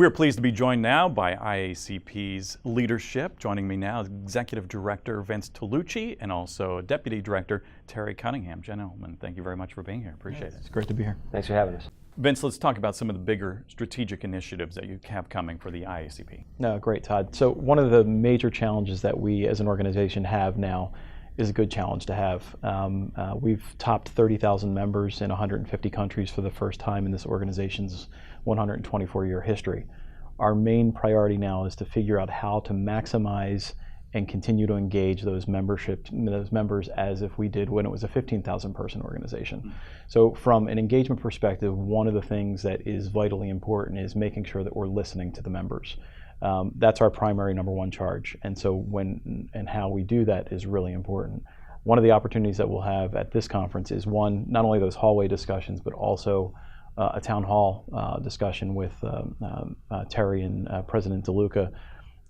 We're pleased to be joined now by IACP's leadership. Joining me now is Executive Director Vincent Talucci and also Deputy Director Terry Cunningham. Gentlemen, thank you very much for being here. Appreciate it. It's great to be here. Thanks for having us. Vince, let's talk about some of the bigger strategic initiatives that you have coming for the IACP. No, great, Todd. So one of the major challenges that we as an organization have now is a good challenge to have. We've topped 30,000 members in 150 countries for the first time in this organization's 124-year history. Our main priority now is to figure out how to maximize and continue to engage those members as if we did when it was a 15,000 person organization. So from an engagement perspective, one of the things that is vitally important is making sure that we're listening to the members. That's our primary number one charge, and so when and how we do that is really important. One of the opportunities that we'll have at this conference is one, not only those hallway discussions, but also a town hall discussion with Terry and President DeLuca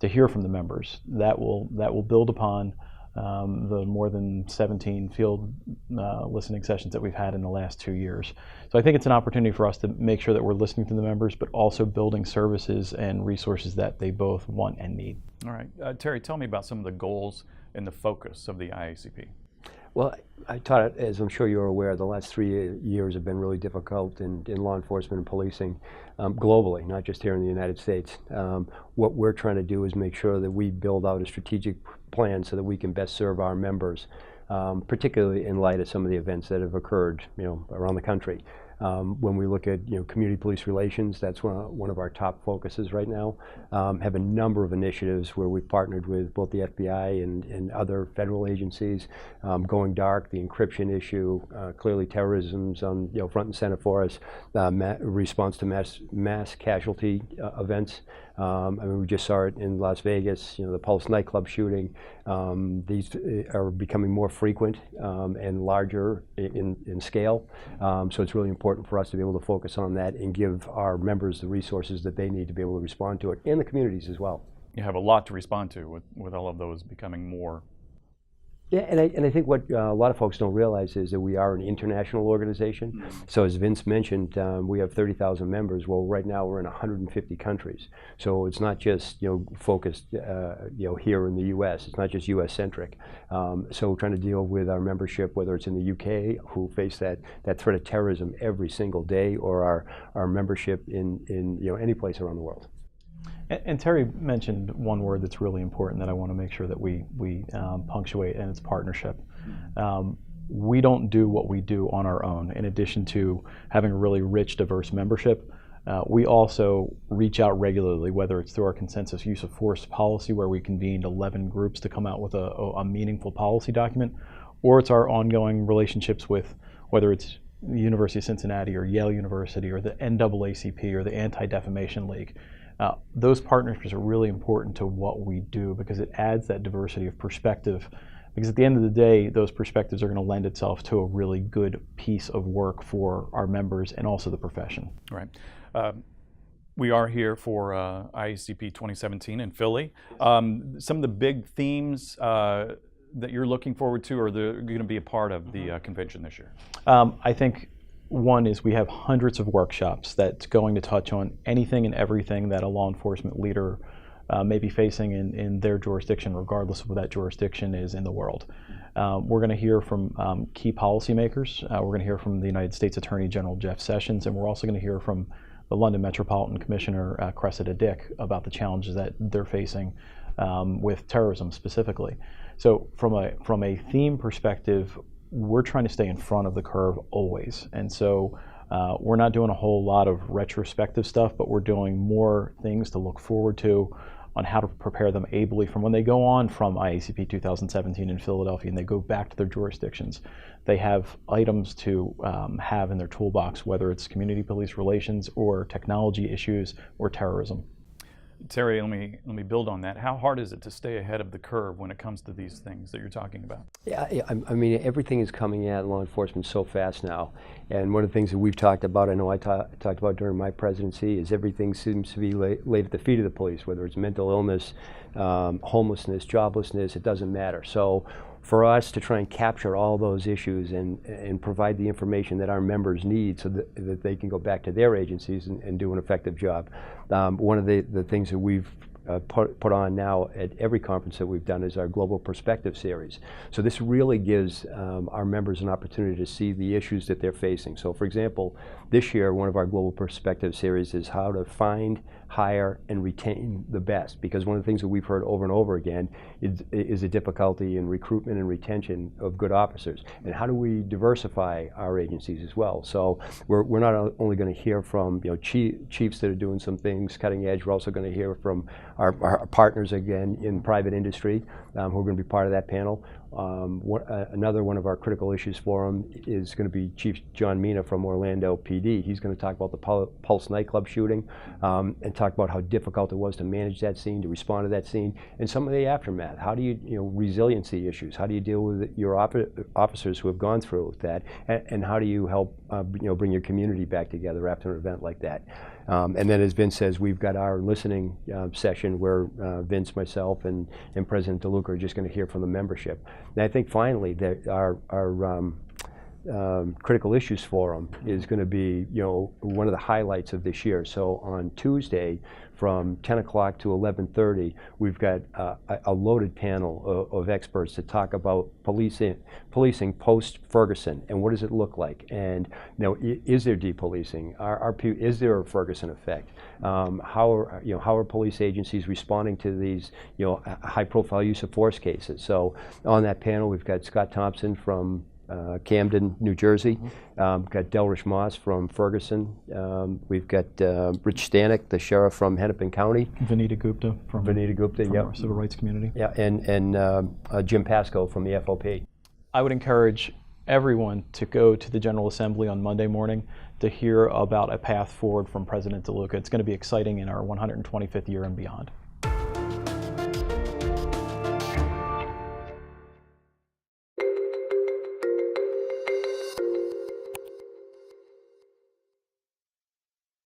to hear from the members. That will build upon the more than 17 field listening sessions that we've had in the last 2 years. So I think it's an opportunity for us to make sure that we're listening to the members, but also building services and resources that they both want and need. All right, Terry, tell me about some of the goals and the focus of the IACP. Well, I taught, as I'm sure you're aware, the last 3 years have been really difficult in law enforcement and policing globally, not just here in the United States. What we're trying to do is make sure that we build out a strategic plan so that we can best serve our members, particularly in light of some of the events that have occurred, around the country. When we look at community police relations, that's one of our top focuses right now. Have a number of initiatives where we've partnered with both the FBI and other federal agencies. Going dark, the encryption issue, clearly terrorism's on front and center for us. Response to mass casualty events. We just saw it in Las Vegas, the Pulse nightclub shooting. These are becoming more frequent and larger in scale. So it's really important for us to be able to focus on that and give our members the resources that they need to be able to respond to it, and the communities as well. You have a lot to respond to with all of those becoming more. Yeah, and I think what a lot of folks don't realize is that we are an international organization. Mm-hmm. So as Vince mentioned, we have 30,000 members. Well, right now we're in 150 countries. So it's not just focused here in the U.S. It's not just U.S. centric. So we're trying to deal with our membership, whether it's in the U.K., who face that threat of terrorism every single day, or our membership in any place around the world. And Terry mentioned one word that's really important that I want to make sure that we punctuate, and it's partnership. We don't do what we do on our own. In addition to having a really rich, diverse membership, we also reach out regularly, whether it's through our consensus use of force policy, where we convened 11 groups to come out with a meaningful policy document, or it's our ongoing relationships with, whether it's the University of Cincinnati or Yale University or the NAACP or the Anti-Defamation League. Those partnerships are really important to what we do because it adds that diversity of perspective. Because at the end of the day, those perspectives are going to lend itself to a really good piece of work for our members and also the profession. Right. We are here for IACP 2017 in Philly. Some of the big themes that you're looking forward to, or they're going to be a part of the convention this year? I think one is we have hundreds of workshops that's going to touch on anything and everything that a law enforcement leader may be facing in their jurisdiction, regardless of what that jurisdiction is in the world. We're going to hear from key policymakers. We're going to hear from the United States Attorney General Jeff Sessions, and we're also going to hear from the London Metropolitan Commissioner Cressida Dick about the challenges that they're facing with terrorism specifically. So from a theme perspective, we're trying to stay in front of the curve always. And so we're not doing a whole lot of retrospective stuff, but we're doing more things to look forward to on how to prepare them ably from when they go on from IACP 2017 in Philadelphia and they go back to their jurisdictions. They have items to have in their toolbox, whether it's community police relations or technology issues or terrorism. Terry, let me build on that. How hard is it to stay ahead of the curve when it comes to these things that you're talking about? Yeah, I mean, everything is coming at law enforcement so fast now. And one of the things that we've talked about, I know I talked about during my presidency, is everything seems to be laid at the feet of the police, whether it's mental illness, homelessness, joblessness, it doesn't matter. So for us to try and capture all those issues and provide the information that our members need so that they can go back to their agencies and do an effective job. One of the things that we've put on now at every conference that we've done is our Global Perspective series. So this really gives our members an opportunity to see the issues that they're facing. So for example, this year one of our Global Perspective series is how to find, hire, and retain the best, because one of the things that we've heard over and over again is a difficulty in recruitment and retention of good officers. And how do we diversify our agencies as well? So we're not only going to hear from chiefs that are doing some things cutting edge, we're also going to hear from our partners again in private industry who are going to be part of that panel. Another one of our critical issues forum is going to be Chief John Mina from Orlando PD. He's going to talk about the Pulse nightclub shooting and talk about how difficult it was to manage that scene, to respond to that scene, and some of the aftermath. How do you, resiliency issues? How do you deal with your officers who have gone through that, and how do you help bring your community back together after an event like that? And then, as Vince says, we've got our listening session where Vince, myself, and President Talucci are just going to hear from the membership. And I think finally that our Critical Issues Forum is going to be one of the highlights of this year. So on Tuesday from 10 o'clock to 11:30, we've got a loaded panel of experts to talk about policing post-Ferguson and what does it look like, and is there depolicing? Is there a Ferguson effect? How are police agencies responding to these high-profile use of force cases? So on that panel, we've got Scott Thompson from Camden, New Jersey. Got Delrish Moss from Ferguson. We've got Rich Stanek, the sheriff from Hennepin County. Vanita Gupta from our civil rights community. Yeah, and Jim Pasco from the FOP. I would encourage everyone to go to the General Assembly on Monday morning to hear about a path forward from President Talucci. It's going to be exciting in our 125th year and beyond.